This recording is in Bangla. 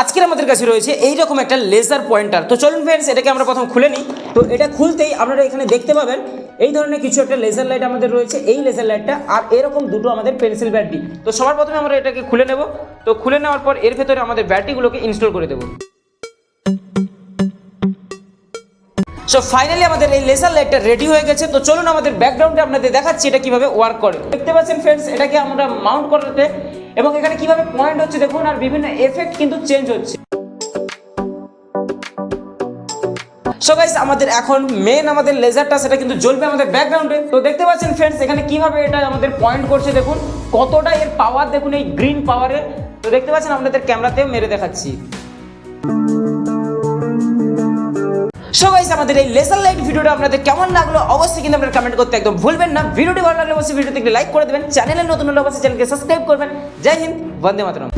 আজকের আমাদের কাছে রয়েছে এইরকম একটা লেজার পয়েন্টার। তো চলুন ফ্রেন্ডস, এটাকে আমরা প্রথম খুলে নিই। তো এটা খুলতেই আপনারা এখানে দেখতে পাবেন এই ধরনের কিছু একটা লেজার লাইট আমাদের রয়েছে। এই লেজার লাইটটা আর এরকম দুটো আমাদের পেন্সিল ব্যাটারি। তো সবার প্রথমে আমরা এটাকে খুলে নেব। তো খুলে নেওয়ার পর এর ভেতরে আমাদের ব্যাটারিগুলোকে ইনস্টল করে দেবো। সো ফাইনালি আমাদের এই লেজার লাইটটা রেডি হয়ে গেছে। তো চলুন আমাদের ব্যাকগ্রাউন্ডে আপনাদের দেখাচ্ছি এটা কিভাবে ওয়ার্ক করে। দেখতে পাচ্ছেন ফ্রেন্ডস, এটাকে আমরা মাউন্ট করতে এবং এখানে কিভাবে পয়েন্ট হচ্ছে দেখুন, আর বিভিন্ন এফেক্ট কিন্তু চেঞ্জ হচ্ছে। সো গাইস, আমাদের এখন মেন আমাদের লেজারটা সেটা কিন্তু জ্বলবে আমাদের ব্যাকগ্রাউন্ডে। তো দেখতে পাচ্ছেন ফ্রেন্ডস, এখানে কিভাবে এটা আমাদের পয়েন্ট করছে দেখুন, কতটা এর পাওয়ার দেখুন, এই গ্রিন পাওয়ারের। তো দেখতে পাচ্ছেন আপনাদের ক্যামেরাতেও মেরে দেখাচ্ছি। সো গাইস, আমাদের এই লেজার লাইট ভিডিওটা আপনাদের কেমন লাগলো অবশ্যই কিন্তু আপনারা কমেন্ট করতে একদম ভুলবেন না। ভিডিওটি ভালো লাগলে অবশ্যই ভিডিওতে লাইক করে দেবেন, চ্যানেলে নতুন হলে অবশ্যই চ্যানেলকে সাবস্ক্রাইব করবেন। জয় হিন্দ, বন্দে মাতরম।